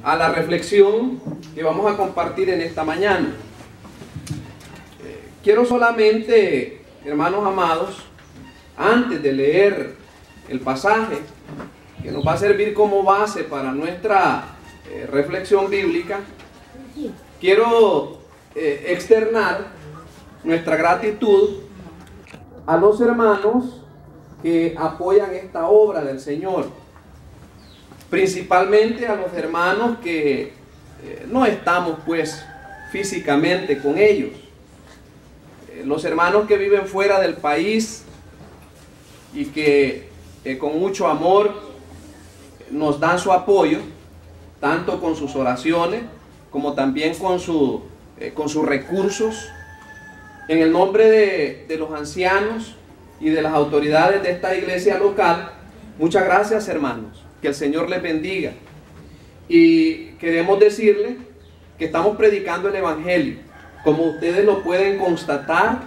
a la reflexión que vamos a compartir en esta mañana. Quiero solamente, hermanos amados, antes de leer el pasaje que nos va a servir como base para nuestra reflexión bíblica, quiero externar nuestra gratitud a los hermanos que apoyan esta obra del Señor, principalmente a los hermanos que no estamos pues físicamente con ellos, los hermanos que viven fuera del país y que con mucho amor nos dan su apoyo, tanto con sus oraciones como también con sus recursos. En el nombre de los ancianos y de las autoridades de esta iglesia local, muchas gracias, hermanos. Que el Señor les bendiga. Y queremos decirles que estamos predicando el Evangelio, como ustedes lo pueden constatar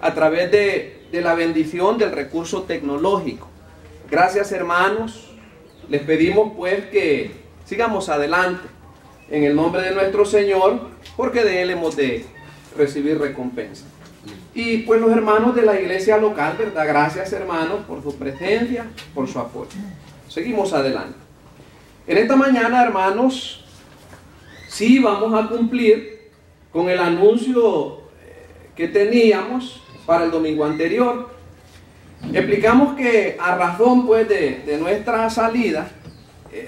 a través de la bendición del recurso tecnológico. Gracias, hermanos. Les pedimos pues que sigamos adelante en el nombre de nuestro Señor, porque de Él hemos de recibir recompensa. Y pues los hermanos de la iglesia local, ¿verdad? Gracias, hermanos, por su presencia, por su apoyo. Seguimos adelante. En esta mañana, hermanos, sí vamos a cumplir con el anuncio que teníamos para el domingo anterior. Explicamos que a razón pues de nuestra salida,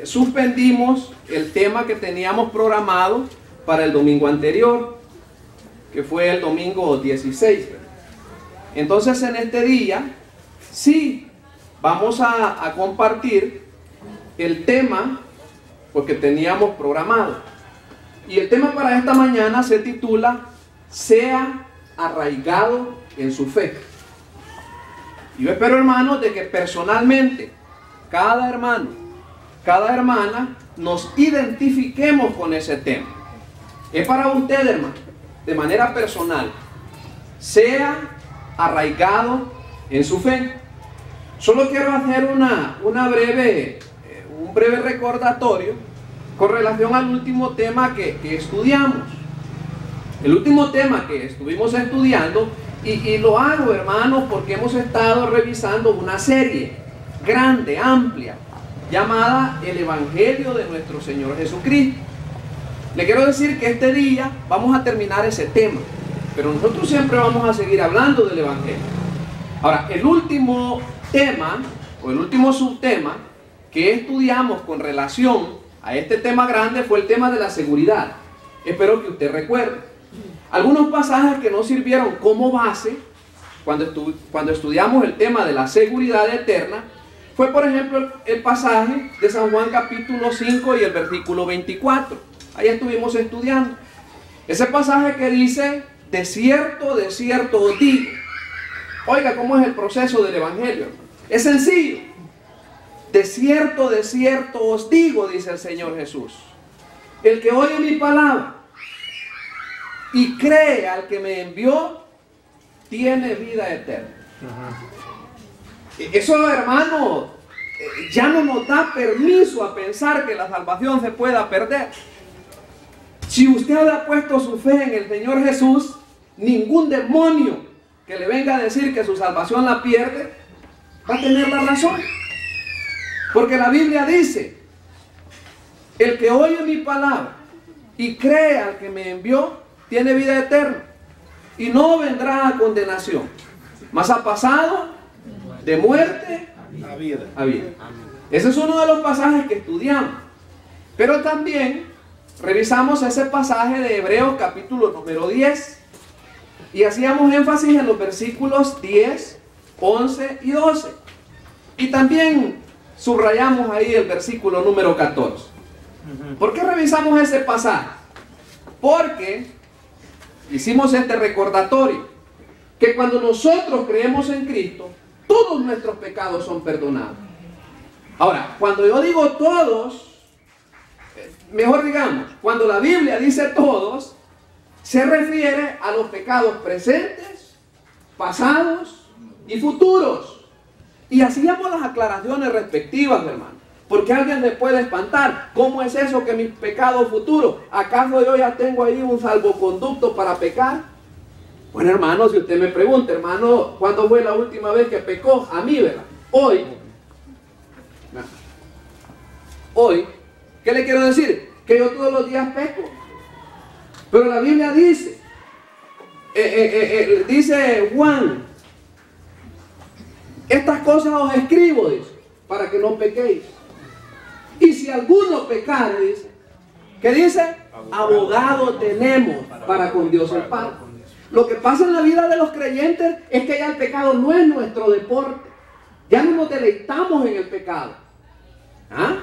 suspendimos el tema que teníamos programado para el domingo anterior, que fue el domingo 16. Entonces en este día sí vamos a compartir el tema porque teníamos programado. Y el tema para esta mañana se titula "Sea arraigado en su fe". Y yo espero, hermanos, de que personalmente cada hermano, cada hermana nos identifiquemos con ese tema. Es para usted, hermano, de manera personal. Sea arraigado en su fe. Solo quiero hacer un breve recordatorio con relación al último tema que estudiamos. El último tema que estuvimos estudiando, y lo hago, hermanos, porque hemos estado revisando una serie grande, amplia, llamada El Evangelio de nuestro Señor Jesucristo. Le quiero decir que este día vamos a terminar ese tema, pero nosotros siempre vamos a seguir hablando del Evangelio. Ahora, el último tema, o el último subtema que estudiamos con relación a este tema grande fue el tema de la seguridad. Espero que usted recuerde. Algunos pasajes que nos sirvieron como base cuando estudiamos el tema de la seguridad eterna fue, por ejemplo, el pasaje de San Juan capítulo 5 y el versículo 24. Ahí estuvimos estudiando. Ese pasaje que dice: de cierto os digo. Oiga, ¿cómo es el proceso del Evangelio? Es sencillo. De cierto os digo, dice el Señor Jesús. El que oye mi palabra y cree al que me envió, tiene vida eterna. Eso, hermano, ya no nos da permiso a pensar que la salvación se pueda perder. Si usted ha puesto su fe en el Señor Jesús, ningún demonio que le venga a decir que su salvación la pierde va a tener la razón. Porque la Biblia dice: el que oye mi palabra y cree al que me envió, tiene vida eterna y no vendrá a condenación, mas ha pasado de muerte a vida. Ese es uno de los pasajes que estudiamos. Pero también revisamos ese pasaje de Hebreos capítulo número 10 y hacíamos énfasis en los versículos 10, 11 y 12. Y también subrayamos ahí el versículo número 14. ¿Por qué revisamos ese pasaje? Porque hicimos este recordatorio, que cuando nosotros creemos en Cristo, todos nuestros pecados son perdonados. Ahora, cuando yo digo todos, mejor digamos, cuando la Biblia dice todos, se refiere a los pecados presentes, pasados y futuros. Y hacíamos las aclaraciones respectivas, hermano. Porque alguien le puede espantar. ¿Cómo es eso que mis pecados futuros? ¿Acaso yo ya tengo ahí un salvoconducto para pecar? Bueno, hermano, si usted me pregunta, hermano, ¿cuándo fue la última vez que pecó? A mí, ¿verdad? Hoy. Hoy, ¿qué le quiero decir? Que yo todos los días peco. Pero la Biblia dice, dice Juan, estas cosas os escribo, dice, para que no pequéis. Y si alguno pecare, dice, ¿qué dice? Abogado tenemos para con Dios el Padre. Lo que pasa en la vida de los creyentes es que ya el pecado no es nuestro deporte. Ya no nos deleitamos en el pecado. ¿Ah?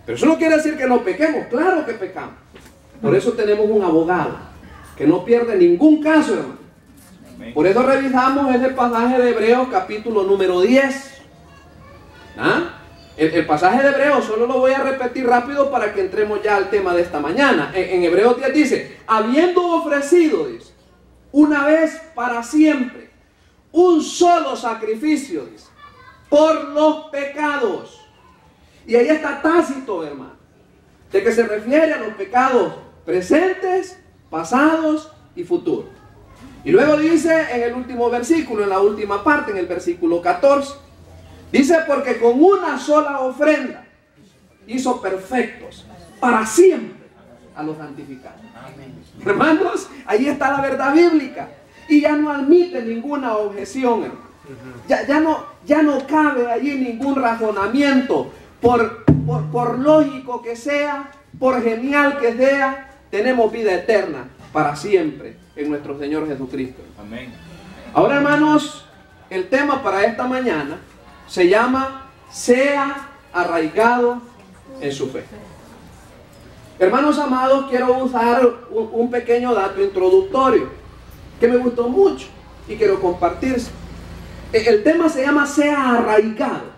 Pero eso no quiere decir que no pequemos. Claro que pecamos. Por eso tenemos un abogado que no pierde ningún caso, hermano. Por eso revisamos ese pasaje de Hebreos capítulo número 10. ¿Ah? El pasaje de Hebreos solo lo voy a repetir rápido para que entremos ya al tema de esta mañana. En Hebreos 10 dice, habiendo ofrecido, dice, una vez para siempre, un solo sacrificio, dice, por los pecados. Y ahí está tácito, hermano, de que se refiere a los pecados presentes, pasados y futuros. Y luego dice en el último versículo, en la última parte, en el versículo 14, dice, porque con una sola ofrenda hizo perfectos para siempre a los santificados. Hermanos, ahí está la verdad bíblica. Y ya no admite ninguna objeción, hermano. Ya no cabe allí ningún razonamiento. Por lógico que sea, por genial que sea, tenemos vida eterna para siempre en nuestro Señor Jesucristo. Amén. Ahora, hermanos, el tema para esta mañana se llama sea arraigado en su fe. Hermanos amados, quiero usar un pequeño dato introductorio que me gustó mucho y quiero compartirse. El tema se llama sea arraigado.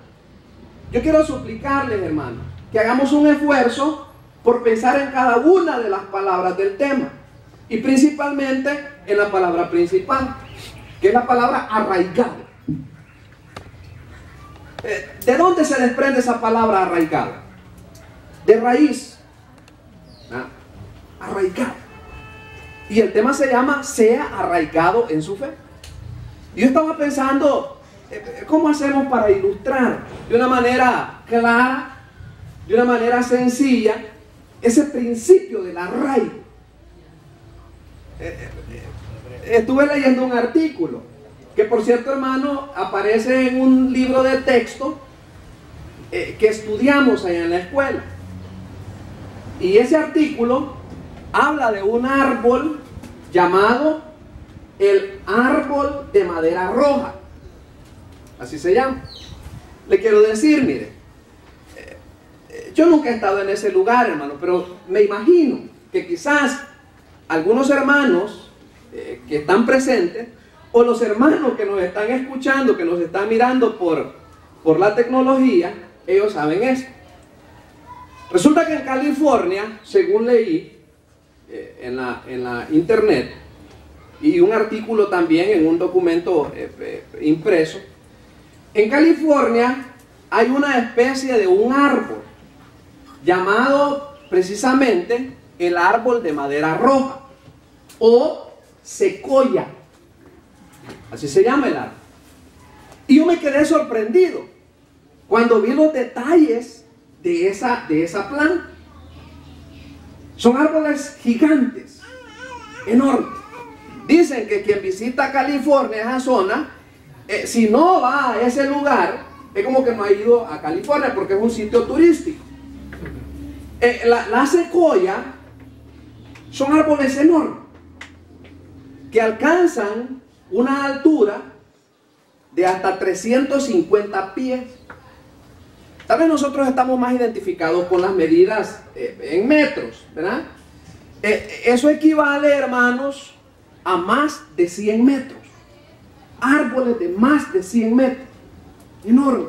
Yo quiero suplicarles, hermanos, que hagamos un esfuerzo por pensar en cada una de las palabras del tema y principalmente en la palabra principal, que es la palabra arraigado. ¿De dónde se desprende esa palabra arraigado? De raíz. Arraigado. Y el tema se llama sea arraigado en su fe. Yo estaba pensando, ¿cómo hacemos para ilustrar de una manera clara, de una manera sencilla, ese principio del arraigo? Estuve leyendo un artículo que, por cierto, hermano, aparece en un libro de texto que estudiamos allá en la escuela. Y ese artículo habla de un árbol llamado el árbol de madera roja. Así se llama. Le quiero decir, mire, yo nunca he estado en ese lugar, hermano, pero me imagino que quizás algunos hermanos que están presentes, o los hermanos que nos están escuchando, que nos están mirando por la tecnología, ellos saben esto. Resulta que en California, según leí en la internet, y un artículo también en un documento impreso, en California hay una especie de un árbol llamado precisamente el árbol de madera roja o secoya, así se llama el árbol. Y yo me quedé sorprendido cuando vi los detalles de esa planta. Son árboles gigantes, enormes. Dicen que quien visita California, esa zona, si no va a ese lugar, es como que no ha ido a California, porque es un sitio turístico. La secoya son árboles enormes que alcanzan una altura de hasta 350 pies. Tal vez nosotros estamos más identificados con las medidas en metros, ¿verdad? Eso equivale, hermanos, a más de 100 metros. Árboles de más de 100 metros. Enorme.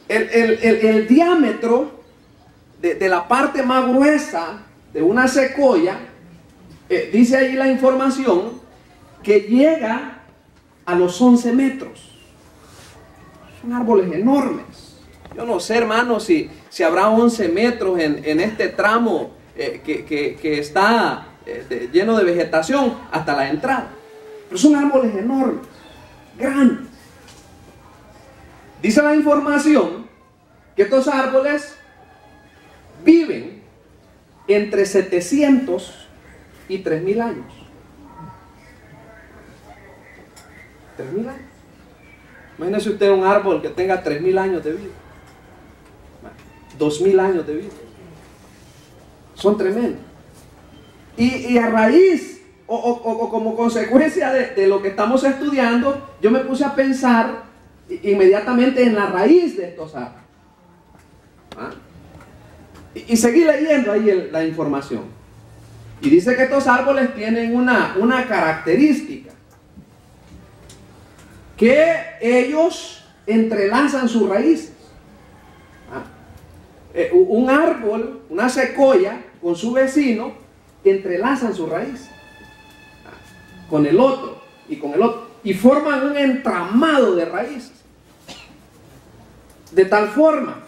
El diámetro de la parte más gruesa de una secoya, dice ahí la información, que llega a los 11 metros. Son árboles enormes. Yo no sé, hermano, si habrá 11 metros en este tramo que está lleno de vegetación hasta la entrada. Pero son árboles enormes, grandes. Dice la información que estos árboles viven entre 700 y 3000 años. 3000 años. Imagínese usted un árbol que tenga 3000 años de vida. 2000 años de vida. Son tremendos. Y a raíz o como consecuencia de lo que estamos estudiando, yo me puse a pensar inmediatamente en la raíz de estos árboles. ¿Ah? Y seguí leyendo ahí la información. Y dice que estos árboles tienen una característica: que ellos entrelazan sus raíces. Un árbol, una secoya, con su vecino, entrelazan sus raíces con el otro y con el otro, y forman un entramado de raíces, de tal forma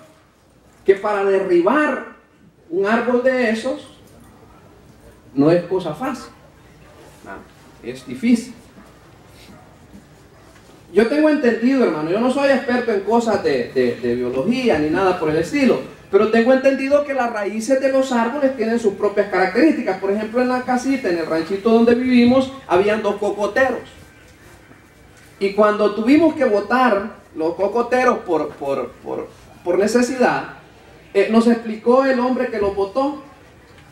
que para derribar un árbol de esos no es cosa fácil, es difícil. Yo tengo entendido, hermano, yo no soy experto en cosas de biología ni nada por el estilo, pero tengo entendido que las raíces de los árboles tienen sus propias características. Por ejemplo, en la casita, en el ranchito donde vivimos, habían 2 cocoteros. Y cuando tuvimos que botar los cocoteros por necesidad, nos explicó el hombre que los botó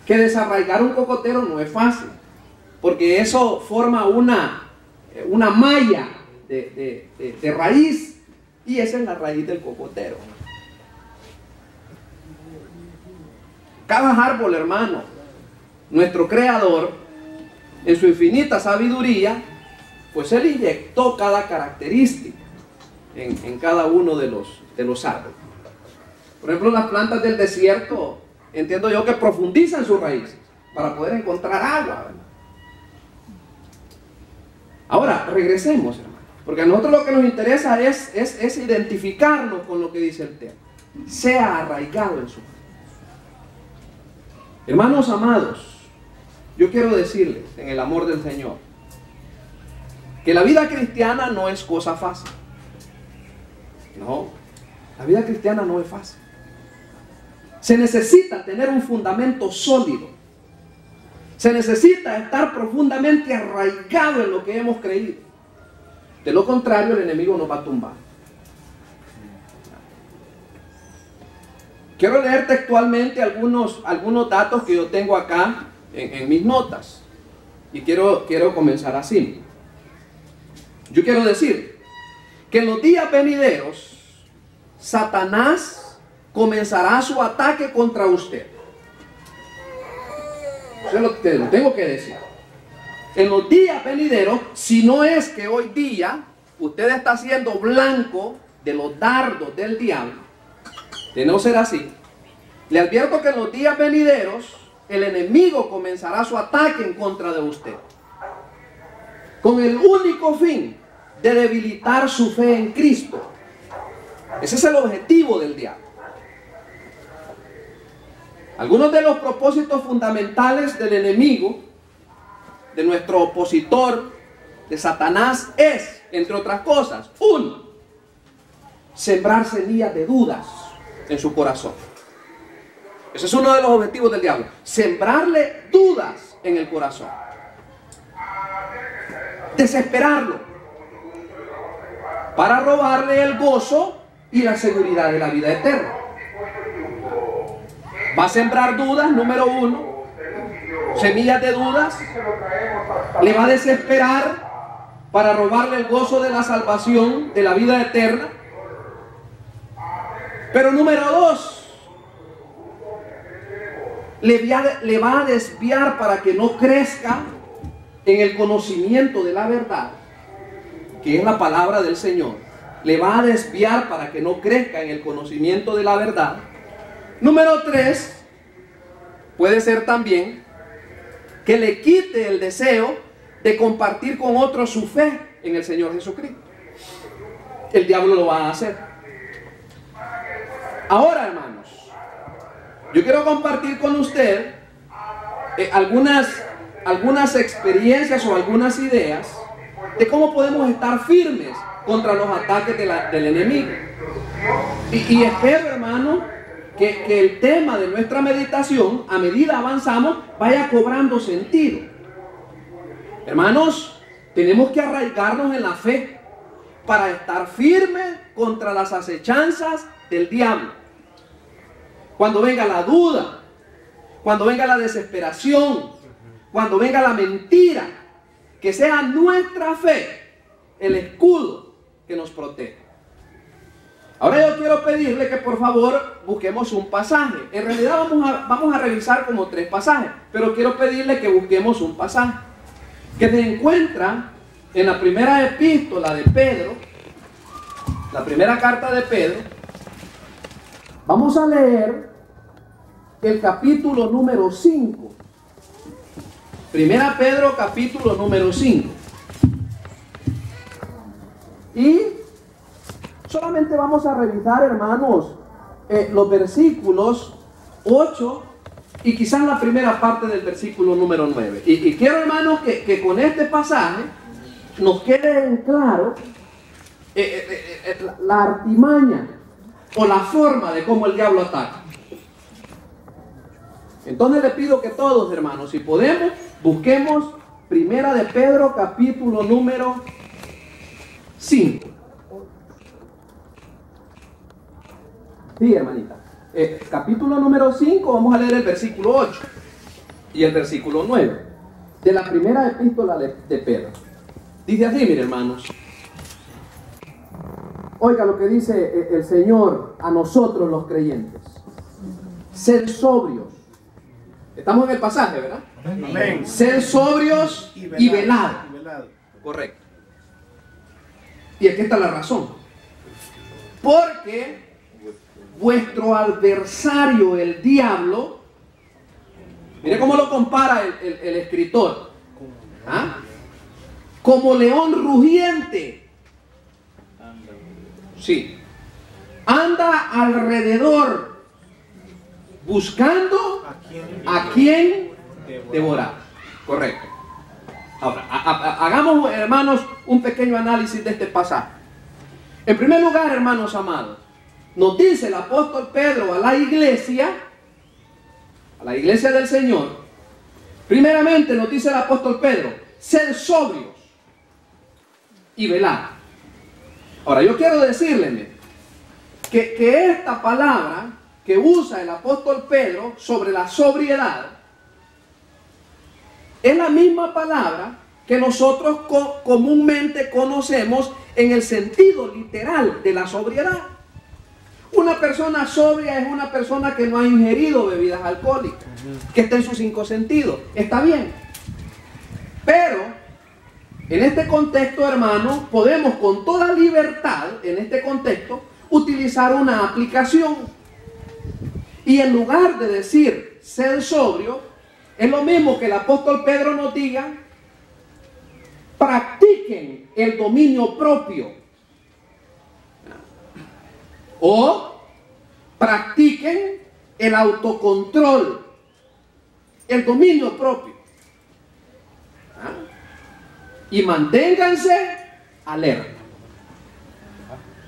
que desarraigar un cocotero no es fácil, porque eso forma una malla de raíz, y esa es la raíz del cocotero. Cada árbol, hermano, nuestro Creador, en su infinita sabiduría, pues Él inyectó cada característica en cada uno de los árboles. Por ejemplo, las plantas del desierto, entiendo yo que profundizan sus raíces para poder encontrar agua, ¿verdad? Ahora, regresemos, hermano, porque a nosotros lo que nos interesa es identificarnos con lo que dice el tema. Sea arraigado en su raíz. Hermanos amados, yo quiero decirles, en el amor del Señor, que la vida cristiana no es cosa fácil. No, la vida cristiana no es fácil. Se necesita tener un fundamento sólido. Se necesita estar profundamente arraigado en lo que hemos creído. De lo contrario, el enemigo nos va a tumbar. Quiero leer textualmente algunos datos que yo tengo acá en mis notas. Y quiero comenzar así. Yo quiero decir que en los días venideros, Satanás comenzará su ataque contra usted. Eso es lo que tengo que decir. En los días venideros, si no es que hoy día usted está siendo blanco de los dardos del diablo, de no ser así, le advierto que en los días venideros el enemigo comenzará su ataque en contra de usted, con el único fin de debilitar su fe en Cristo. Ese es el objetivo del diablo. Algunos de los propósitos fundamentales del enemigo, de nuestro opositor, de Satanás, es, entre otras cosas, 1, sembrar semillas de dudas en su corazón. Ese es uno de los objetivos del diablo, sembrarle dudas en el corazón, desesperarlo, para robarle el gozo y la seguridad de la vida eterna. Va a sembrar dudas, número 1, semillas de dudas, le va a desesperar para robarle el gozo de la salvación, de la vida eterna. Pero número 2, le va a desviar para que no crezca en el conocimiento de la verdad, que es la palabra del Señor. Le va a desviar para que no crezca en el conocimiento de la verdad. Número 3, puede ser también que le quite el deseo de compartir con otros su fe en el Señor Jesucristo. El diablo lo va a hacer. Ahora, hermanos, yo quiero compartir con usted algunas experiencias o algunas ideas de cómo podemos estar firmes contra los ataques del enemigo. Y espero, hermano, que el tema de nuestra meditación, a medida avanzamos, vaya cobrando sentido. Hermanos, tenemos que arraigarnos en la fe para estar firmes contra las acechanzas del diablo. Cuando venga la duda, cuando venga la desesperación, cuando venga la mentira, que sea nuestra fe el escudo que nos protege. Ahora yo quiero pedirle que por favor busquemos un pasaje. En realidad vamos a revisar como 3 pasajes, pero quiero pedirle que busquemos un pasaje que se encuentra en la primera epístola de Pedro, la primera carta de Pedro. Vamos a leer el capítulo número 5. Primera Pedro, capítulo número 5. Y solamente vamos a revisar, hermanos, los versículos 8 y quizás la primera parte del versículo número 9. Y quiero, hermanos, que con este pasaje nos quede en claro la artimaña o la forma de cómo el diablo ataca. Entonces le pido que todos, hermanos, si podemos, busquemos Primera de Pedro, capítulo número 5. Sí, hermanita. Capítulo número 5, vamos a leer el versículo 8 y el versículo 9 de la primera epístola de Pedro. Dice así, mire, hermanos. Oiga lo que dice el Señor a nosotros los creyentes. Ser sobrios. Estamos en el pasaje, ¿verdad? Amén. Ser sobrios y velados. Correcto. Y aquí está la razón. Porque vuestro adversario, el diablo, mire cómo lo compara el escritor. ¿Ah? Como león rugiente. Sí. Anda alrededor buscando a quien devorar. Correcto. Ahora, hagamos, hermanos, un pequeño análisis de este pasaje. En primer lugar, hermanos amados, nos dice el apóstol Pedro a la iglesia del Señor. Primeramente nos dice el apóstol Pedro, sed sobrios y velad. Ahora yo quiero decirle que esta palabra que usa el apóstol Pedro sobre la sobriedad es la misma palabra que nosotros comúnmente conocemos en el sentido literal de la sobriedad. Una persona sobria es una persona que no ha ingerido bebidas alcohólicas, que está en sus 5 sentidos. Está bien. Pero, en este contexto, hermano, podemos con toda libertad, en este contexto, utilizar una aplicación. Y en lugar de decir ser sobrio, es lo mismo que el apóstol Pedro nos diga, practiquen el dominio propio. O practiquen el autocontrol, el dominio propio. Y manténganse alerta.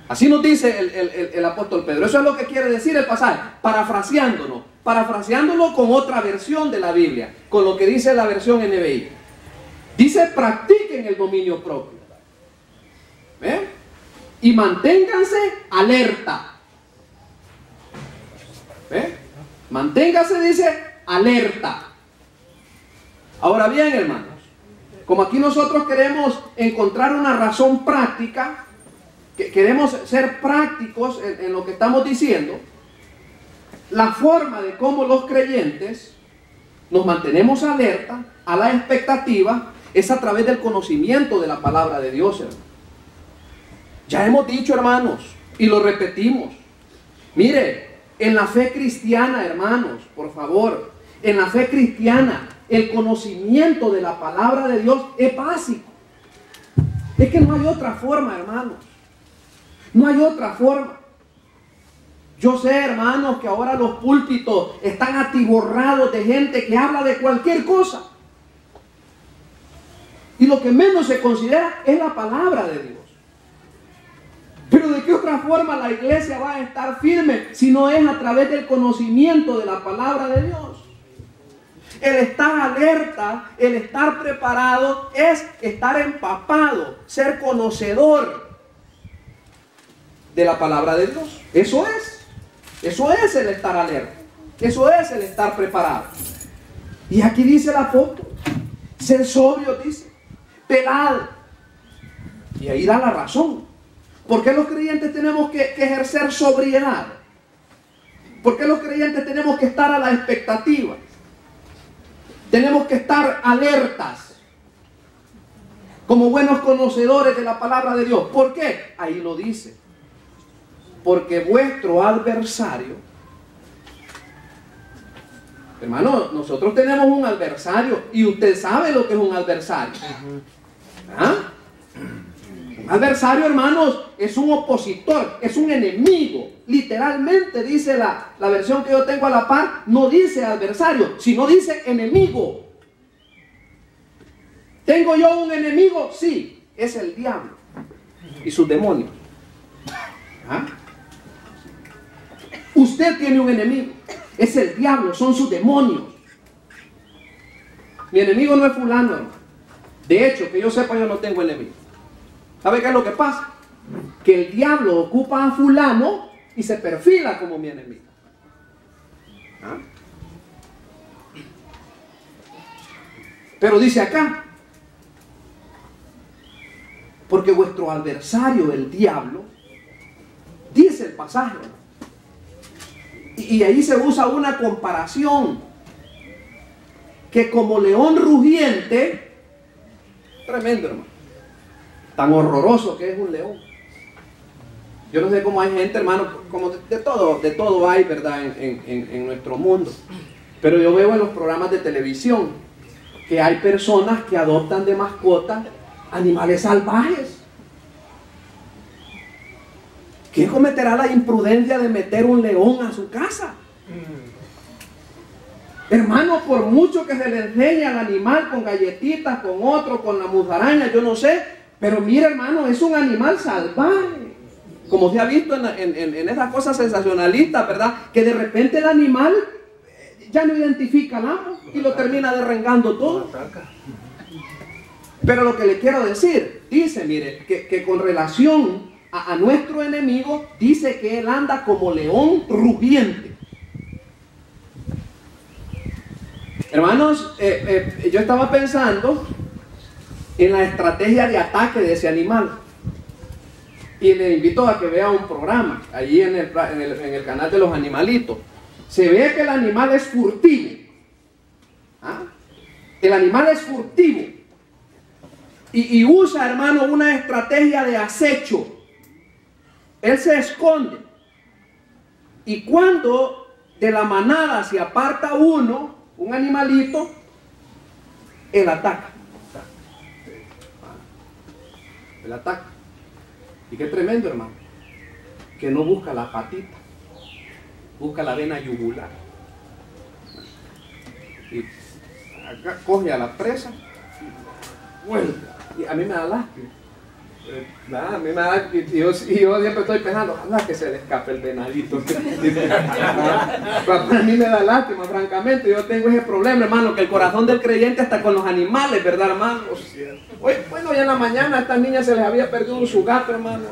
Así nos dice el apóstol Pedro. Eso es lo que quiere decir el pasaje, parafraseándolo con otra versión de la Biblia, con lo que dice la versión NBI. Dice, practiquen el dominio propio. ¿Ve? Y manténganse alerta. ¿Ve? Manténgase, dice, alerta. Ahora bien, hermanos, como aquí nosotros queremos encontrar una razón práctica, que queremos ser prácticos en lo que estamos diciendo, la forma de cómo los creyentes nos mantenemos alerta a la expectativa es a través del conocimiento de la palabra de Dios, hermanos. Ya hemos dicho, hermanos, y lo repetimos. Mire, en la fe cristiana, hermanos, por favor, en la fe cristiana, el conocimiento de la palabra de Dios es básico. Es que no hay otra forma, hermanos. No hay otra forma. Yo sé, hermanos, que ahora los púlpitos están atiborrados de gente que habla de cualquier cosa. Y lo que menos se considera es la palabra de Dios. Pero ¿de qué otra forma la iglesia va a estar firme si no es a través del conocimiento de la palabra de Dios? El estar alerta, el estar preparado, es estar empapado, ser conocedor de la palabra de Dios. Eso es el estar alerta, eso es el estar preparado. Y aquí dice el apóstol, ser sobrio, dice, velad. Y ahí da la razón. ¿Por qué los creyentes tenemos que ejercer sobriedad? ¿Por qué los creyentes tenemos que estar a la expectativa? Tenemos que estar alertas, como buenos conocedores de la palabra de Dios. ¿Por qué? Ahí lo dice. Porque vuestro adversario, hermano, nosotros tenemos un adversario y usted sabe lo que es un adversario. ¿Ah? Un adversario, hermanos, es un opositor, es un enemigo. Literalmente dice la versión que yo tengo a la par, no dice adversario, sino dice enemigo. ¿Tengo yo un enemigo? Sí, es el diablo y sus demonios. ¿Ah? Usted tiene un enemigo, es el diablo, son sus demonios. Mi enemigo no es fulano, hermano. De hecho, que yo sepa, yo no tengo enemigo. ¿Sabe qué es lo que pasa? Que el diablo ocupa a fulano y se perfila como mi enemigo. ¿Ah? Pero dice acá, porque vuestro adversario, el diablo, dice el pasaje, y ahí se usa una comparación, que como león rugiente, tremendo, hermano, tan horroroso que es un león. Yo no sé cómo hay gente, hermano, como de todo hay, ¿verdad?, en nuestro mundo. Pero yo veo en los programas de televisión que hay personas que adoptan de mascota animales salvajes. ¿Quién cometerá la imprudencia de meter un león a su casa? Hermano, por mucho que se le enseñe al animal con galletitas, con otro, con la musaraña, yo no sé, pero mira, hermano, es un animal salvaje. Como se ha visto en esas cosas sensacionalistas, ¿verdad? Que de repente el animal ya no identifica al amo y lo termina derrengando todo. Pero lo que le quiero decir, dice, mire, que con relación a nuestro enemigo, dice que él anda como león rugiente. Hermanos, yo estaba pensando en la estrategia de ataque de ese animal. Y le invito a que vea un programa allí en el canal de los animalitos. Se ve que el animal es furtivo. ¿Ah? El animal es furtivo. Y usa, hermano, una estrategia de acecho. Él se esconde. Y cuando de la manada se aparta uno, un animalito, él ataca. Él ataca. Y qué tremendo, hermano, que no busca la patita, busca la vena yugular. Y acá coge a la presa y vuelta. Y a mí me da lástima. A mí me da, y yo siempre estoy pensando, ojalá que se le escape el venadito. Para mí me da lástima, francamente. Yo tengo ese problema, hermano, que el corazón del creyente está con los animales, ¿verdad, hermano? Bueno, ya en la mañana a estas niñas se les había perdido su gato, hermano.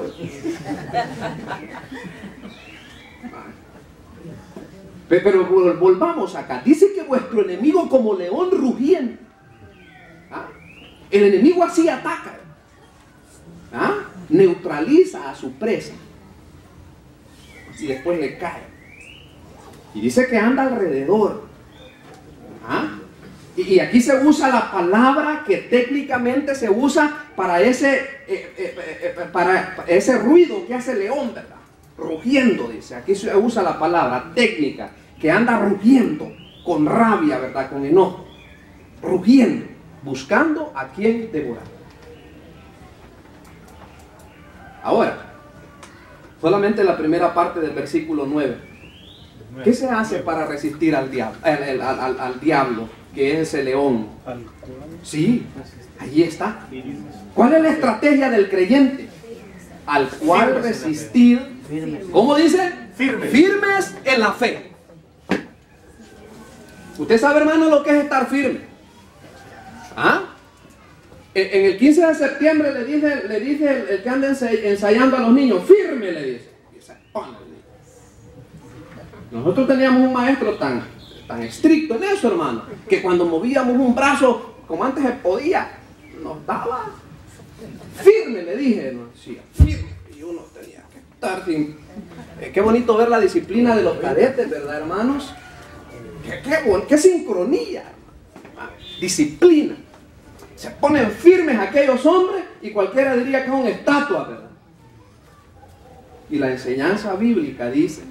Pero volvamos acá. Dice que vuestro enemigo como león rugiente. ¿Ah? El enemigo así ataca. ¿Ah? Neutraliza a su presa y después le cae. Y dice que anda alrededor. ¿Ah? Y aquí se usa la palabra que técnicamente se usa para ese ruido que hace el león, ¿verdad? Rugiendo, dice. Aquí se usa la palabra técnica, que anda rugiendo con rabia, ¿verdad? Con enojo. Rugiendo, buscando a quien devorar. Ahora, Solamente la primera parte del versículo 9. ¿Qué se hace para resistir al diablo, al diablo, que es ese león? Sí, allí está. ¿Cuál es la estrategia del creyente? Al cual resistir, ¿cómo dice? Firmes en la fe. Usted sabe, hermano, lo que es estar firme. ¿Ah? En el 15 de septiembre le dice el que anda ensayando a los niños, firme, le dice. Nosotros teníamos un maestro tan estricto en eso, hermano, que cuando movíamos un brazo, como antes se podía, nos daba firme, le dije, nos decía, firme, y uno tenía que estar sin... qué bonito ver la disciplina de los cadetes, ¿verdad, hermanos? Qué sincronía, hermano. Disciplina. Se ponen firmes aquellos hombres y cualquiera diría que son estatuas, ¿verdad? Y la enseñanza bíblica dice,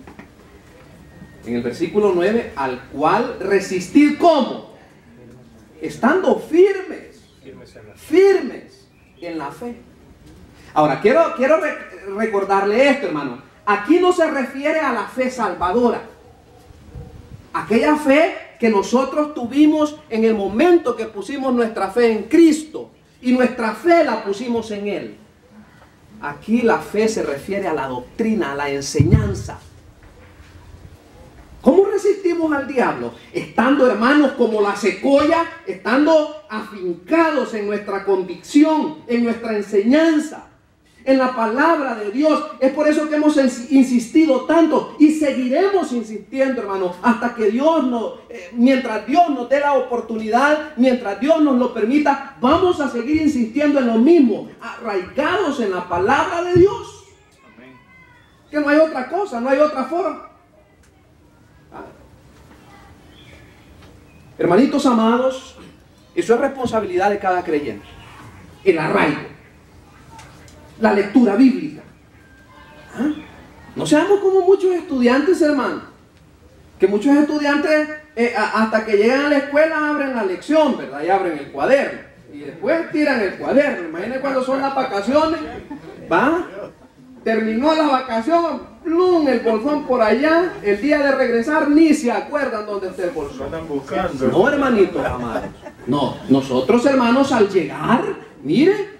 en el versículo 9, al cual resistir, ¿cómo? Estando firmes en la fe. Ahora, quiero recordarle esto, hermano. Aquí no se refiere a la fe salvadora. Aquella fe que nosotros tuvimos en el momento que pusimos nuestra fe en Cristo. Y nuestra fe la pusimos en Él. Aquí la fe se refiere a la doctrina, a la enseñanza. ¿Cómo resistimos al diablo? Estando, hermanos, como la secoya, estando afincados en nuestra convicción, en nuestra enseñanza, en la palabra de Dios. Es por eso que hemos insistido tanto y seguiremos insistiendo, hermano, hasta que mientras Dios nos dé la oportunidad, mientras Dios nos lo permita, vamos a seguir insistiendo en lo mismo, arraigados en la palabra de Dios. Amén. Que no hay otra cosa, no hay otra forma. Hermanitos amados, eso es responsabilidad de cada creyente. El arraigo, la lectura bíblica. ¿Ah? No seamos como muchos estudiantes, hermano, que muchos estudiantes hasta que llegan a la escuela abren la lección, ¿verdad? Y abren el cuaderno y después tiran el cuaderno. Imaginen cuando son las vacaciones, ¿va? Terminó la vacación, plum, el bolsón por allá, el día de regresar ni se acuerdan dónde está el bolsón. Lo están buscando. No, hermanitos amados. No, nosotros, hermanos, al llegar, mire,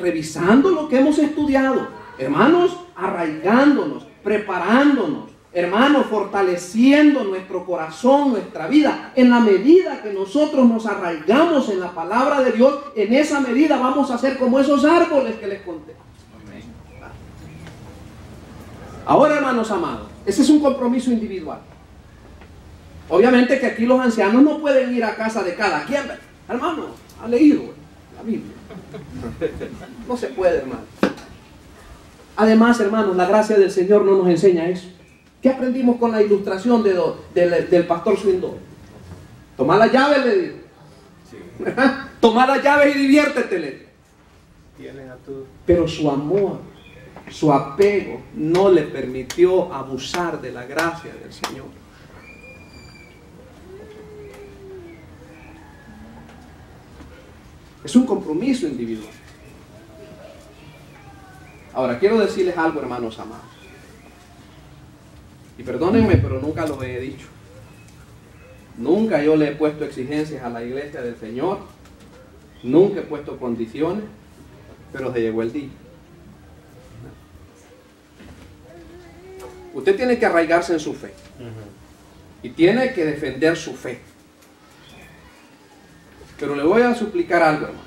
revisando lo que hemos estudiado, hermanos, arraigándonos, preparándonos, hermanos, fortaleciendo nuestro corazón, nuestra vida. En la medida que nosotros nos arraigamos en la palabra de Dios, en esa medida vamos a ser como esos árboles que les conté. Ahora, hermanos amados, ese es un compromiso individual. Obviamente que aquí los ancianos no pueden ir a casa de cada quien. Hermano, ha leído la Biblia. No se puede, hermano. Además, hermanos, la gracia del Señor no nos enseña eso. ¿Qué aprendimos con la ilustración del pastor Swindon? Toma las llaves, le digo. Sí. Toma las llaves y diviértete, le digo. Pero su amor, su apego no le permitió abusar de la gracia del Señor. Es un compromiso individual. Ahora, quiero decirles algo, hermanos amados. Y perdónenme, pero nunca lo he dicho. Nunca yo le he puesto exigencias a la iglesia del Señor. Nunca he puesto condiciones. Pero se llegó el día. Usted tiene que arraigarse en su fe. Y tiene que defender su fe. Pero le voy a suplicar algo, hermano.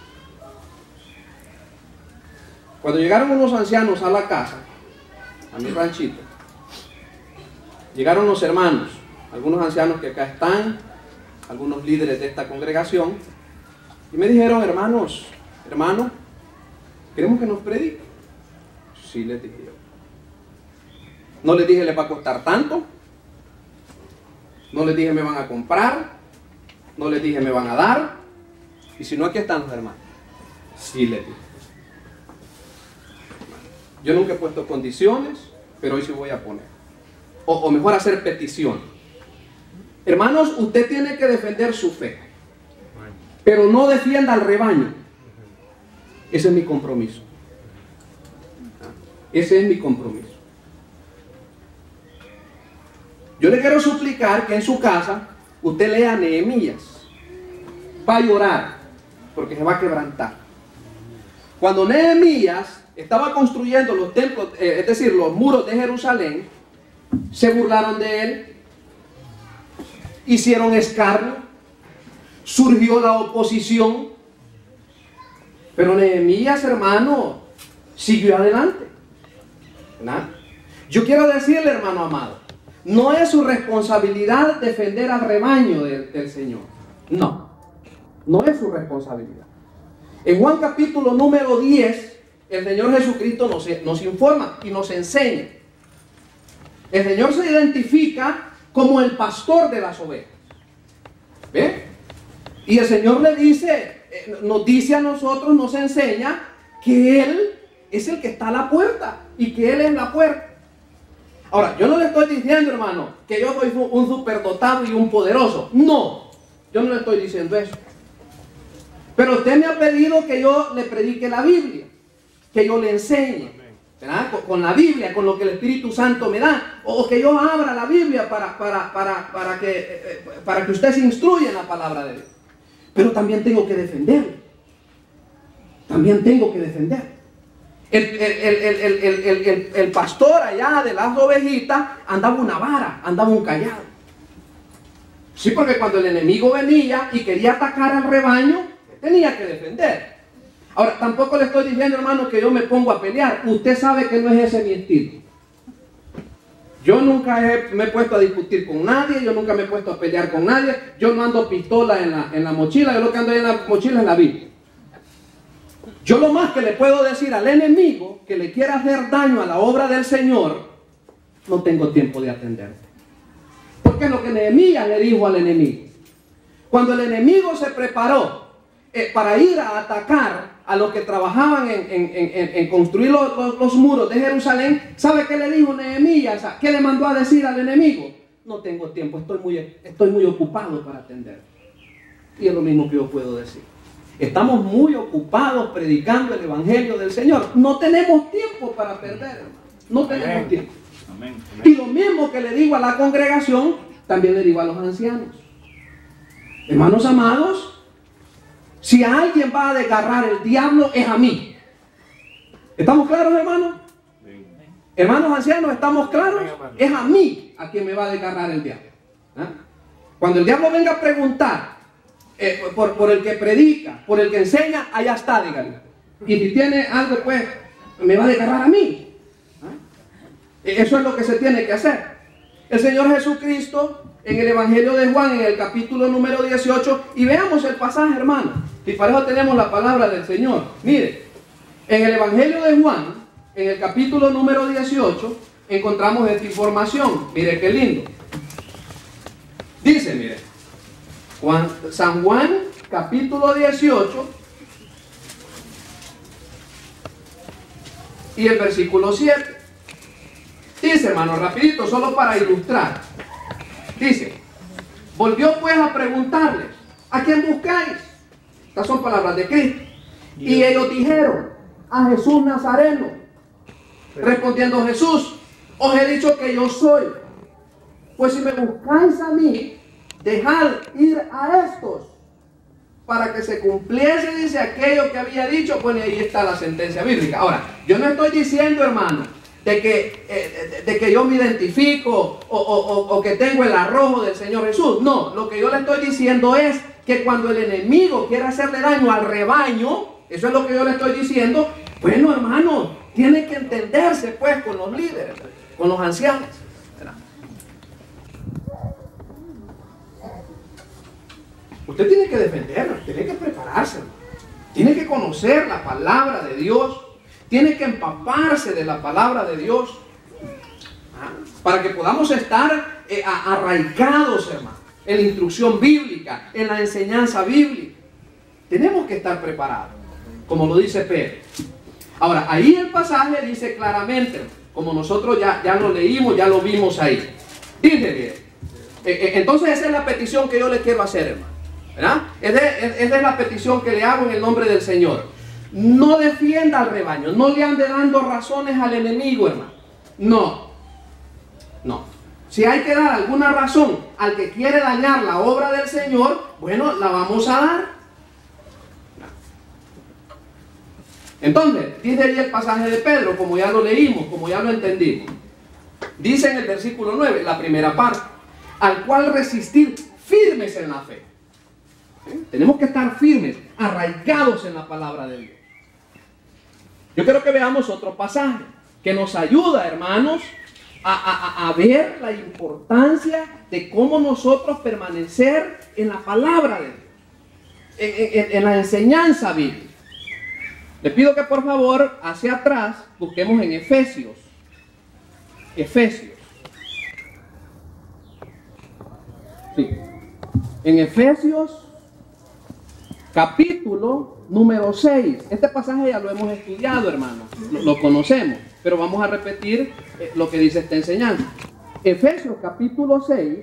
Cuando llegaron unos ancianos a la casa, a mi ranchito, llegaron los hermanos, algunos ancianos que acá están, algunos líderes de esta congregación, y me dijeron, hermano, queremos que nos predique. Sí, les dije yo. No les dije, les va a costar tanto. No les dije, me van a comprar. No les dije, me van a dar. Y si no, aquí están los hermanos. Sí, les dije. Yo nunca he puesto condiciones, pero hoy sí voy a poner. O mejor hacer petición. Hermanos, usted tiene que defender su fe. Pero no defienda al rebaño. Ese es mi compromiso. Ese es mi compromiso. Yo le quiero suplicar que en su casa usted lea Nehemías. Va a llorar porque se va a quebrantar. Cuando Nehemías estaba construyendo los templos, es decir, los muros de Jerusalén, se burlaron de él, hicieron escarnio, surgió la oposición, pero Nehemías, hermano, siguió adelante. ¿Verdad? Yo quiero decirle, hermano amado, no es su responsabilidad defender al rebaño del Señor. No, no es su responsabilidad. En Juan capítulo número 10, el Señor Jesucristo nos informa y nos enseña. El Señor se identifica como el pastor de las ovejas. ¿Ve? Y el Señor le dice, nos dice a nosotros, nos enseña que Él es el que está a la puerta y que Él es la puerta. Ahora, yo no le estoy diciendo, hermano, que yo soy un superdotado y un poderoso. No, yo no le estoy diciendo eso. Pero usted me ha pedido que yo le predique la Biblia, que yo le enseñe, ¿verdad? Con la Biblia, con lo que el Espíritu Santo me da, o que yo abra la Biblia para que usted se instruya en la palabra de Dios. Pero también tengo que defenderlo. También tengo que defender. El pastor allá de las ovejitas andaba una vara, andaba un callado. Sí, porque cuando el enemigo venía y quería atacar al rebaño, tenía que defender. Ahora, tampoco le estoy diciendo, hermano, que yo me pongo a pelear. Usted sabe que no es ese mi estilo. Yo nunca me he puesto a discutir con nadie, yo nunca me he puesto a pelear con nadie. Yo no ando pistola en la mochila, yo lo que ando ahí en la mochila es la Biblia. Yo lo más que le puedo decir al enemigo que le quiera hacer daño a la obra del Señor, no tengo tiempo de atenderte. Porque es lo que Nehemías le dijo al enemigo. Cuando el enemigo se preparó para ir a atacar a los que trabajaban en construir los muros de Jerusalén, ¿sabe qué le dijo Nehemías? ¿Qué le mandó a decir al enemigo? No tengo tiempo, estoy muy ocupado para atenderte. Y es lo mismo que yo puedo decir. Estamos muy ocupados predicando el Evangelio del Señor. No tenemos tiempo para perder, hermano. No tenemos tiempo. Amén. Y lo mismo que le digo a la congregación, también le digo a los ancianos. Hermanos amados, si a alguien va a desgarrar el diablo, es a mí. ¿Estamos claros, hermanos? Hermanos ancianos, ¿estamos claros? Es a mí a quien me va a desgarrar el diablo. Cuando el diablo venga a preguntar por el que predica, por el que enseña, allá está, dígale. Y si tiene algo, pues, me va a desgarrar a mí. Eso es lo que se tiene que hacer. El Señor Jesucristo, en el Evangelio de Juan, en el capítulo número 18, y veamos el pasaje, hermano. Y para eso tenemos la palabra del Señor. Mire, en el Evangelio de Juan, en el capítulo número 18, encontramos esta información. Mire qué lindo. Dice, mire, San Juan, capítulo 18, y el versículo 7. Dice, hermano, rapidito, solo para ilustrar. Dice, volvió pues a preguntarles, ¿a quién buscáis? Estas son palabras de Cristo. Y ellos dijeron, a Jesús Nazareno. Respondiendo Jesús, os he dicho que yo soy. Pues si me buscáis a mí, dejad ir a estos, para que se cumpliese, dice, aquello que había dicho. Pues ahí está la sentencia bíblica. Ahora, yo no estoy diciendo, hermano, de que yo me identifico o que tengo el arrojo del Señor Jesús. No, lo que yo le estoy diciendo es que cuando el enemigo quiere hacerle daño al rebaño, eso es lo que yo le estoy diciendo. Bueno, hermano, tiene que entenderse pues con los líderes, con los ancianos. Usted tiene que defenderlo, tiene que prepararse, tiene que conocer la palabra de Dios, tiene que empaparse de la palabra de Dios, para que podamos estar arraigados, hermano, en la instrucción bíblica, en la enseñanza bíblica. Tenemos que estar preparados, como lo dice Pedro. Ahora, ahí el pasaje dice claramente, como nosotros ya lo leímos, ya lo vimos ahí. Dice bien. Entonces esa es la petición que yo le quiero hacer, hermano. ¿Verdad? Esa es la petición que le hago en el nombre del Señor. No defienda al rebaño, no le ande dando razones al enemigo, hermano. No. Si hay que dar alguna razón al que quiere dañar la obra del Señor, bueno, la vamos a dar. Entonces, dice ahí el pasaje de Pedro, como ya lo leímos, como ya lo entendimos. Dice en el versículo 9, la primera parte, al cual resistir firmes en la fe. Tenemos que estar firmes, arraigados en la palabra de Dios. Yo quiero que veamos otro pasaje que nos ayuda, hermanos, a ver la importancia de cómo nosotros permanecer en la palabra de Dios, en la enseñanza bíblica. Le pido que por favor, hacia atrás, busquemos en Efesios. Efesios. Sí. En Efesios, capítulo número 6. Este pasaje ya lo hemos estudiado, hermanos. Lo conocemos. Pero vamos a repetir lo que dice esta enseñanza. Efesios, capítulo 6.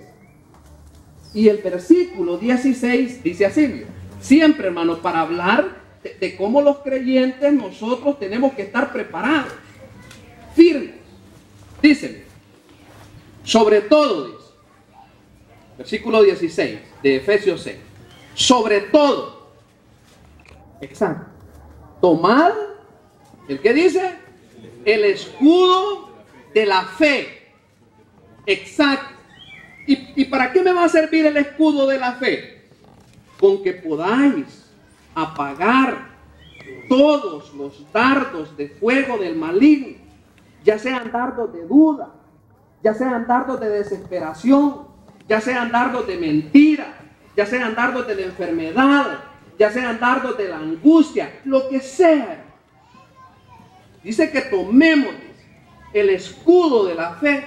Y el versículo 16 dice así. Siempre, hermanos, para hablar de cómo los creyentes nosotros tenemos que estar preparados, firmes. Dice, sobre todo, dice, versículo 16 de Efesios 6, sobre todo, exacto, tomad, ¿el qué dice? El escudo de la fe, exacto. ¿Y para qué me va a servir el escudo de la fe? Con que podáis apagar todos los dardos de fuego del maligno, ya sean dardos de duda, ya sean dardos de desesperación, ya sean dardos de mentira, ya sean dardos de la enfermedad, ya sean dardos de la angustia, lo que sea. Dice que tomemos el escudo de la fe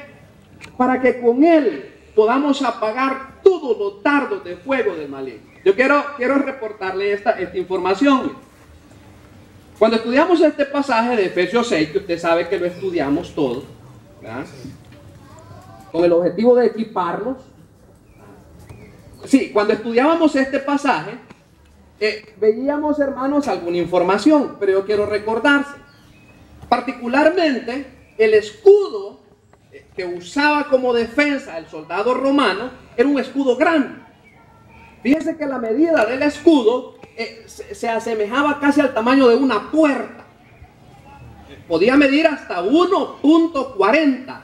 para que con él podamos apagar todos los dardos de fuego del maligno. Yo quiero reportarle esta información. Cuando estudiamos este pasaje de Efesios 6, que usted sabe que lo estudiamos todo, ¿verdad?, con el objetivo de equiparnos. Sí, cuando estudiábamos este pasaje, veíamos, hermanos, alguna información, pero yo quiero recordarse. Particularmente, el escudo que usaba como defensa el soldado romano era un escudo grande. Fíjense que la medida del escudo se asemejaba casi al tamaño de una puerta. Podía medir hasta 1.40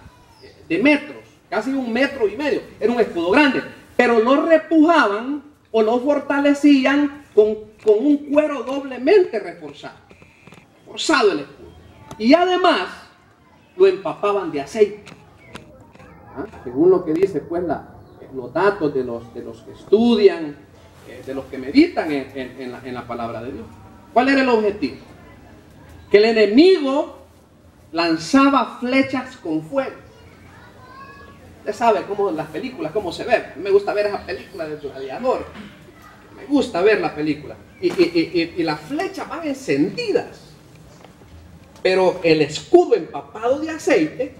de metros, casi 1,5 metros. Era un escudo grande, pero lo repujaban o lo fortalecían con un cuero doblemente reforzado. Forzado el escudo. Y además lo empapaban de aceite. Según lo que dice pues los datos de los que estudian, de los que meditan en la palabra de Dios. ¿Cuál era el objetivo? Que el enemigo lanzaba flechas con fuego. Usted sabe cómo en las películas, cómo se ve. Me gusta ver esa película de Gladiador. Me gusta ver la película. Y las flechas van encendidas. Pero el escudo empapado de aceite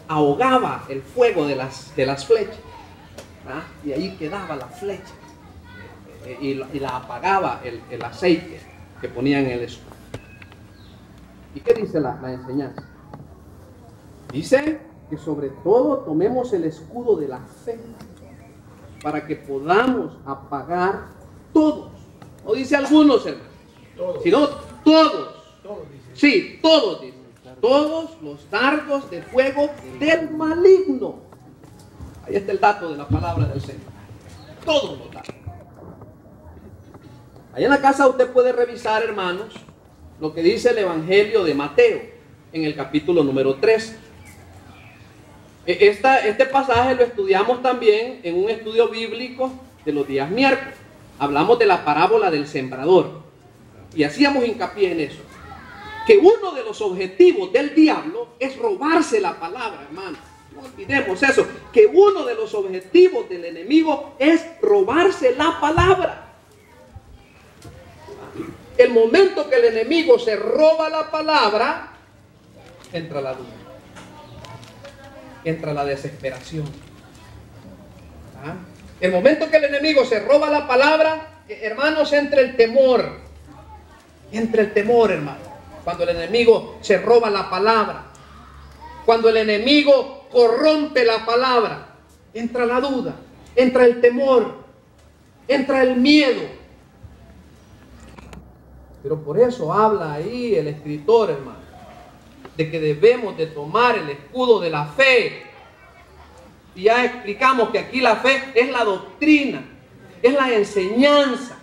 ahogaba el fuego de las flechas. Y ahí quedaba la flecha y la apagaba el aceite que ponían en el escudo. ¿Y qué dice la enseñanza? Dice que sobre todo tomemos el escudo de la fe para que podamos apagar todos. No dice algunos, hermanos, sino todos. Sí, todos, dice. Todos los dardos de fuego del maligno. Ahí está el dato de la palabra del Señor. Todos los datos. Allá en la casa usted puede revisar, hermanos, lo que dice el Evangelio de Mateo en el capítulo número 3. Este pasaje lo estudiamos también en un estudio bíblico de los días miércoles. Hablamos de la parábola del sembrador y hacíamos hincapié en eso. Que uno de los objetivos del diablo es robarse la palabra, hermano. No olvidemos eso, que uno de los objetivos del enemigo es robarse la palabra. El momento que el enemigo se roba la palabra, entra la duda, entra la desesperación. El momento que el enemigo se roba la palabra, hermanos, entra el temor. Entra el temor, hermano. Cuando el enemigo se roba la palabra, cuando el enemigo corrompe la palabra, entra la duda, entra el temor, entra el miedo. Pero por eso habla ahí el escritor, hermano, de que debemos de tomar el escudo de la fe. Y ya explicamos que aquí la fe es la doctrina, es la enseñanza.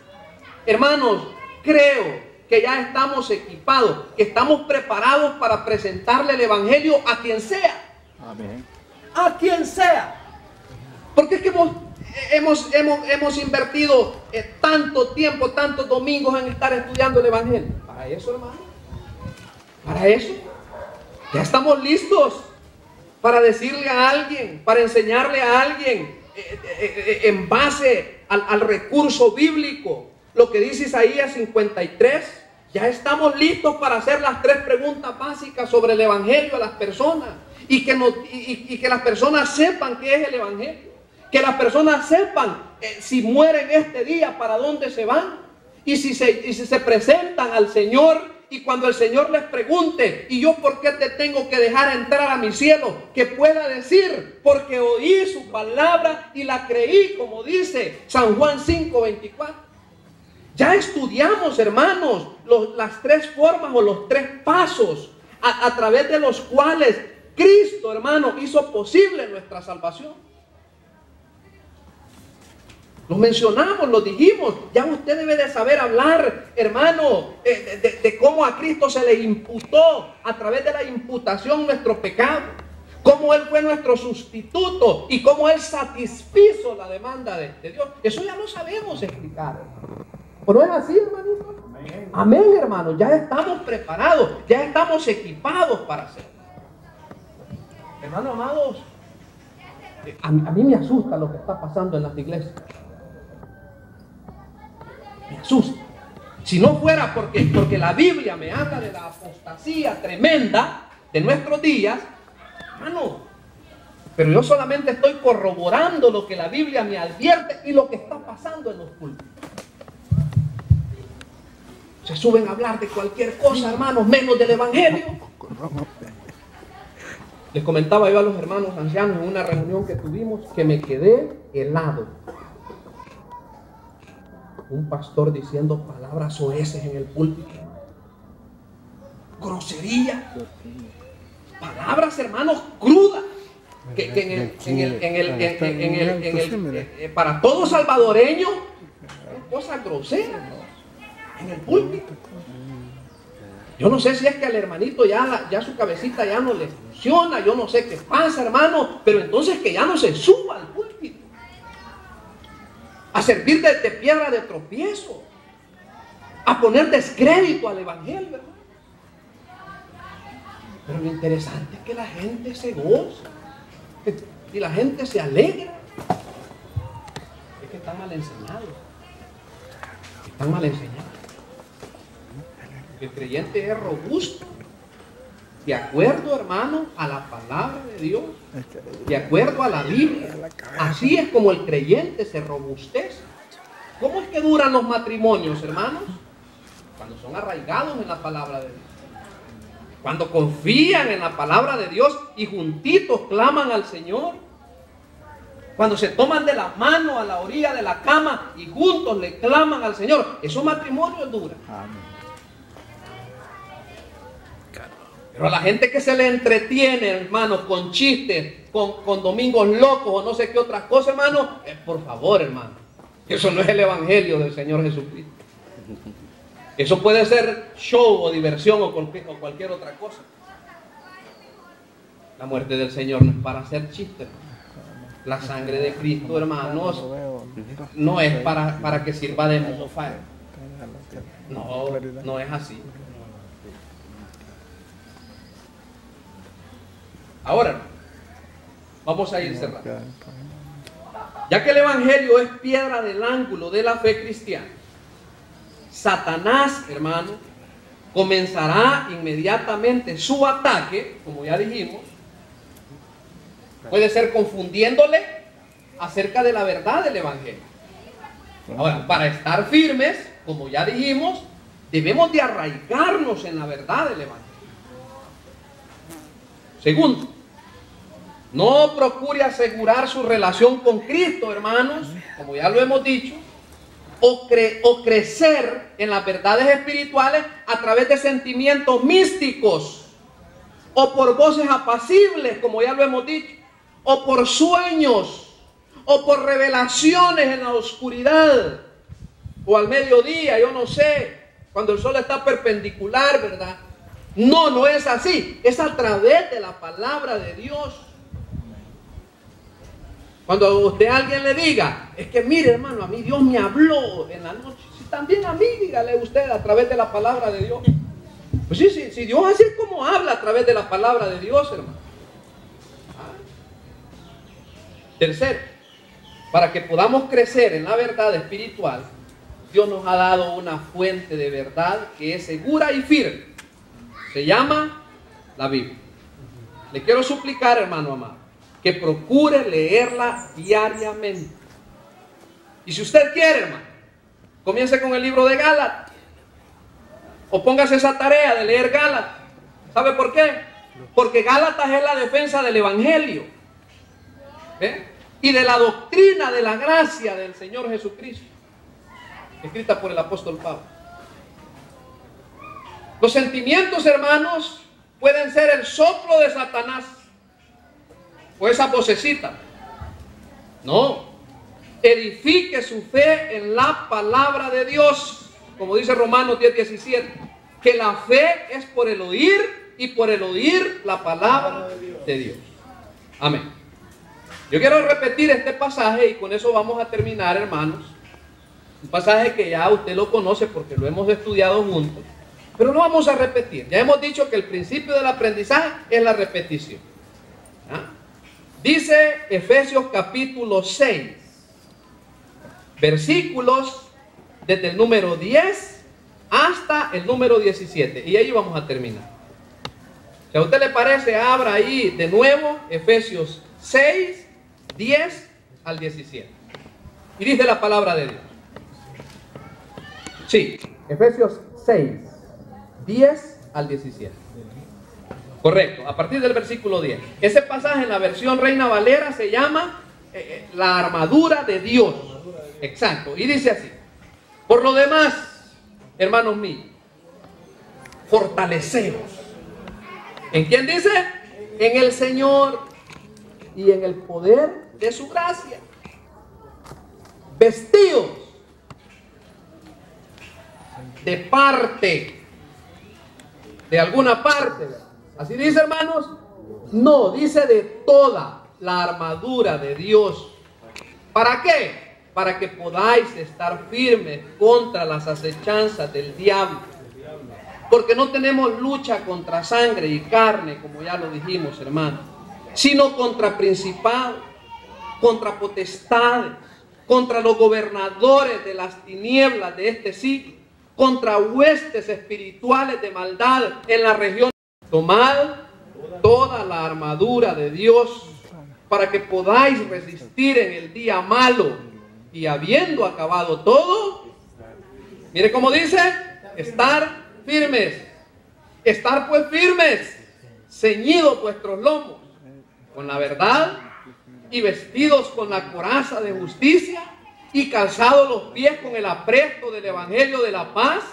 Hermanos, creo que ya estamos equipados, que estamos preparados para presentarle el evangelio a quien sea. Amén. A quien sea. Porque es que hemos invertido tanto tiempo, tantos domingos en estar estudiando el evangelio. Para eso, hermano. Para eso. Ya estamos listos para decirle a alguien, para enseñarle a alguien en base al recurso bíblico. Lo que dice Isaías 53, ya estamos listos para hacer las 3 preguntas básicas sobre el evangelio a las personas. Y que las personas sepan qué es el evangelio. Que las personas sepan si mueren este día, para dónde se van. Y si se presentan al Señor. Y cuando el Señor les pregunte, ¿y yo por qué te tengo que dejar entrar a mi cielo? Que pueda decir, porque oí su palabra y la creí, como dice San Juan 5:24. Ya estudiamos, hermanos, las 3 formas o los 3 pasos a través de los cuales Cristo, hermano, hizo posible nuestra salvación. Lo mencionamos, lo dijimos. Ya usted debe de saber hablar, hermano, de cómo a Cristo se le imputó a través de la imputación nuestro pecado. Cómo Él fue nuestro sustituto y cómo Él satisfizo la demanda de Dios. Eso ya lo sabemos explicar. ¿Pero es así, hermanito? Amén. Amén, hermano. Ya estamos preparados, ya estamos equipados para hacerlo. Hermanos amados, a mí me asusta lo que está pasando en las iglesias. Me asusta. Si no fuera porque la Biblia me habla de la apostasía tremenda de nuestros días, hermano, pero yo solamente estoy corroborando lo que la Biblia me advierte y lo que está pasando en los cultos. Se suben a hablar de cualquier cosa, hermanos, menos del evangelio. Les comentaba yo a los hermanos ancianos en una reunión que tuvimos que me quedé helado. Un pastor diciendo palabras soeces en el púlpito. Grosería. Palabras, hermanos, crudas. Para todo salvadoreño, cosas groseras en el púlpito. Yo no sé si es que al hermanito ya su cabecita ya no le funciona, yo no sé qué pasa, hermano, pero entonces que ya no se suba al púlpito a servir de piedra de tropiezo, a poner descrédito al evangelio, hermano. Pero lo interesante es que la gente se goza y la gente se alegra. Es que están mal enseñados. Están mal enseñados. El creyente es robusto, de acuerdo, hermano, a la palabra de Dios, de acuerdo a la Biblia. Así es como el creyente se robustece. ¿Cómo es que duran los matrimonios, hermanos? Cuando son arraigados en la palabra de Dios, cuando confían en la palabra de Dios y juntitos claman al Señor, cuando se toman de la mano a la orilla de la cama y juntos le claman al Señor. Esos matrimonios duran. Amén. Pero a la gente que se le entretiene, hermano, con chistes, con domingos locos o no sé qué otras cosas, hermano, por favor, hermano, eso no es el evangelio del Señor Jesucristo. Eso puede ser show o diversión o cualquier otra cosa. La muerte del Señor no es para hacer chistes. La sangre de Cristo, hermanos, no es para que sirva de mofa. No es así. Ahora, vamos a ir cerrando. Ya que el evangelio es piedra del ángulo de la fe cristiana, Satanás, hermano, comenzará inmediatamente su ataque, como ya dijimos. Puede ser confundiéndole acerca de la verdad del evangelio. Ahora, para estar firmes, como ya dijimos, debemos de arraigarnos en la verdad del evangelio. Segundo, No procure asegurar su relación con Cristo, hermanos, como ya lo hemos dicho, o crecer en las verdades espirituales a través de sentimientos místicos, o por voces apacibles, como ya lo hemos dicho, o por sueños, o por revelaciones en la oscuridad, o al mediodía, yo no sé, cuando el sol está perpendicular, ¿verdad? No, no es así, es a través de la palabra de Dios. Cuando usted a alguien le diga, es que mire, hermano, a mí Dios me habló en la noche. Si también a mí, dígale usted a través de la palabra de Dios. Pues sí, Dios así es como habla a través de la palabra de Dios, hermano. Tercero, para que podamos crecer en la verdad espiritual, Dios nos ha dado una fuente de verdad que es segura y firme. Se llama la Biblia. Le quiero suplicar, hermano amado, que procure leerla diariamente. Y si usted quiere, hermano, comience con el libro de Gálatas, o póngase esa tarea de leer Gálatas. ¿Sabe por qué? Porque Gálatas es la defensa del Evangelio, y de la doctrina de la gracia del Señor Jesucristo, escrita por el apóstol Pablo. Los sentimientos, hermanos, pueden ser el soplo de Satanás o esa vocecita. No, edifique su fe en la palabra de Dios, como dice Romanos 10:17, que la fe es por el oír y por el oír la palabra de Dios. Amén. Yo quiero repetir este pasaje y con eso vamos a terminar, hermanos. Un pasaje que ya usted lo conoce porque lo hemos estudiado juntos, pero lo vamos a repetir. Ya hemos dicho que el principio del aprendizaje es la repetición. Dice Efesios capítulo 6, versículos desde el número 10 hasta el número 17. Y ahí vamos a terminar. Si a usted le parece, abra ahí de nuevo Efesios 6, 10 al 17. Y dice la palabra de Dios. Sí, Efesios 6, 10 al 17. Correcto, a partir del versículo 10. Ese pasaje en la versión Reina Valera se llama la armadura de Dios. Exacto, y dice así: por lo demás, hermanos míos, fortaleceos. ¿En quién dice? En el Señor y en el poder de su gracia. Vestidos de parte, de alguna parte. Así dice, hermanos. No, dice de toda la armadura de Dios. ¿Para qué? Para que podáis estar firmes contra las acechanzas del diablo. Porque no tenemos lucha contra sangre y carne, como ya lo dijimos, hermanos, sino contra principados, contra potestades, contra los gobernadores de las tinieblas de este siglo, contra huestes espirituales de maldad en la región. Tomad toda la armadura de Dios para que podáis resistir en el día malo, y habiendo acabado todo, mire cómo dice, estar firmes. Estar pues firmes, ceñidos vuestros lomos con la verdad, y vestidos con la coraza de justicia, y calzados los pies con el apresto del evangelio de la paz.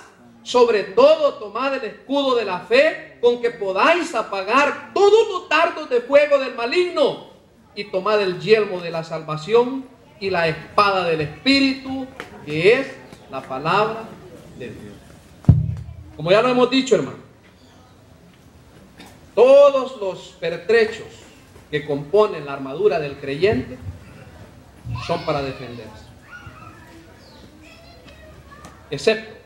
Sobre todo tomad el escudo de la fe, con que podáis apagar todos los dardos de fuego del maligno, y tomad el yelmo de la salvación y la espada del Espíritu, que es la palabra de Dios. Como ya lo hemos dicho, hermano, todos los pertrechos que componen la armadura del creyente son para defenderse, excepto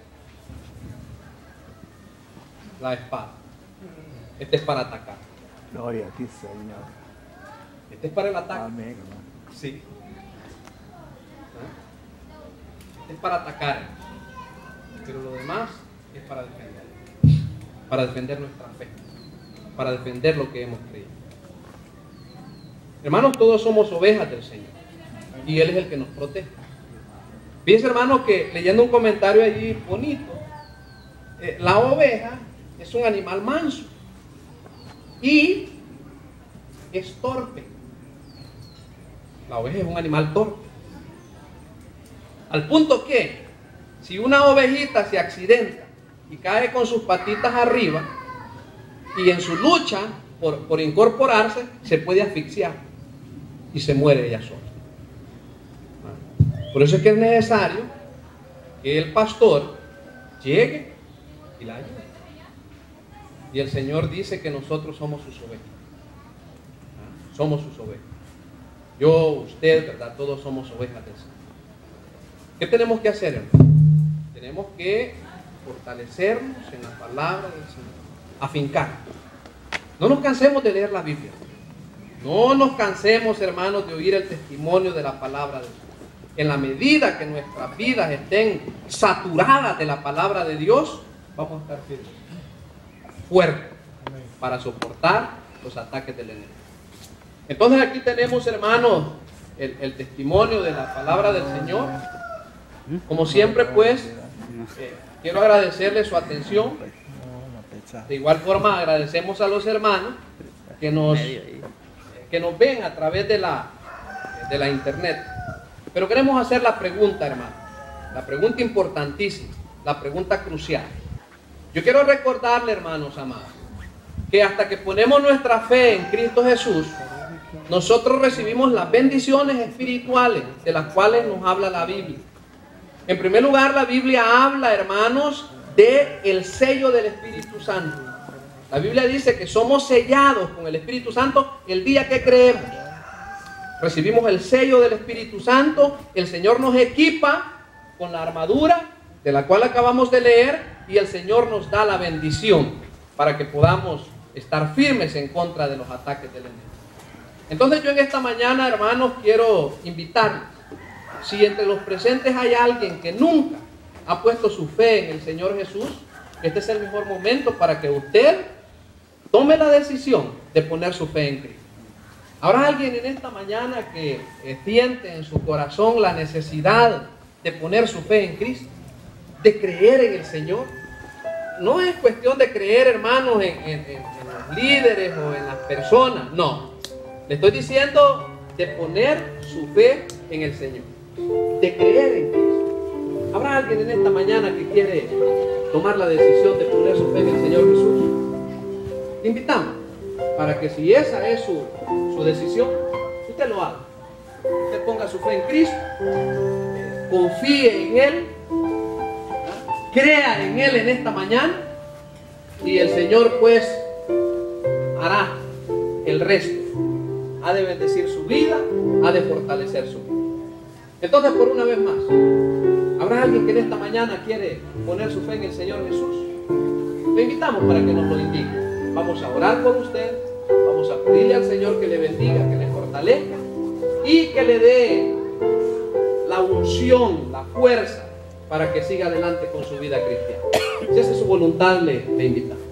la espada. Este es para atacar. Gloria a ti, Señor. Este es para el ataque. Amén. Sí. Este es para atacar. Pero lo demás es para defender. Para defender nuestra fe. Para defender lo que hemos creído. Hermanos, todos somos ovejas del Señor. Y Él es el que nos protege. Fíjense, hermanos, que leyendo un comentario allí bonito, la oveja es un animal manso y es torpe. La oveja es un animal torpe. Al punto que, si una ovejita se accidenta y cae con sus patitas arriba, y en su lucha por incorporarse, se puede asfixiar y se muere ella sola. Por eso es que es necesario que el pastor llegue y la ayude. Y el Señor dice que nosotros somos sus ovejas. Somos sus ovejas. Yo, usted, ¿verdad? Todos somos ovejas del Señor. ¿Qué tenemos que hacer, hermano? Tenemos que fortalecernos en la palabra del Señor. Afincar. No nos cansemos de leer la Biblia. No nos cansemos, hermanos, de oír el testimonio de la palabra de Dios. En la medida que nuestras vidas estén saturadas de la palabra de Dios, vamos a estar firmes, fuertes, para soportar los ataques del enemigo. Entonces aquí tenemos, hermanos, el testimonio de la palabra del Señor. Como siempre, pues, quiero agradecerle su atención. De igual forma, agradecemos a los hermanos que nos ven a través de la internet. Pero queremos hacer la pregunta, hermano, la pregunta importantísima, la pregunta crucial. Yo quiero recordarle, hermanos amados, que hasta que ponemos nuestra fe en Cristo Jesús, nosotros recibimos las bendiciones espirituales de las cuales nos habla la Biblia. En primer lugar, la Biblia habla, hermanos, del sello del Espíritu Santo. La Biblia dice que somos sellados con el Espíritu Santo el día que creemos. Recibimos el sello del Espíritu Santo, el Señor nos equipa con la armadura de la cual acabamos de leer y el Señor nos da la bendición para que podamos estar firmes en contra de los ataques del enemigo. Entonces yo en esta mañana, hermanos, quiero invitarles, si entre los presentes hay alguien que nunca ha puesto su fe en el Señor Jesús, este es el mejor momento para que usted tome la decisión de poner su fe en Cristo. ¿Habrá alguien en esta mañana que siente en su corazón la necesidad de poner su fe en Cristo? De creer en el Señor. No es cuestión de creer, hermanos, en los líderes o en las personas. No. Le estoy diciendo de poner su fe en el Señor. De creer en Cristo. ¿Habrá alguien en esta mañana que quiere tomar la decisión de poner su fe en el Señor Jesús? Le invitamos para que, si esa es su decisión, usted lo haga. Usted ponga su fe en Cristo, confíe en Él, crea en Él en esta mañana, y el Señor pues hará el resto. Ha de bendecir su vida, ha de fortalecer su vida. Entonces, por una vez más, ¿habrá alguien que en esta mañana quiere poner su fe en el Señor Jesús? Le invitamos para que nos lo indique. Vamos a orar por usted, vamos a pedirle al Señor que le bendiga, que le fortalezca y que le dé la unción, la fuerza para que siga adelante con su vida cristiana. Si esa es su voluntad, le invitamos.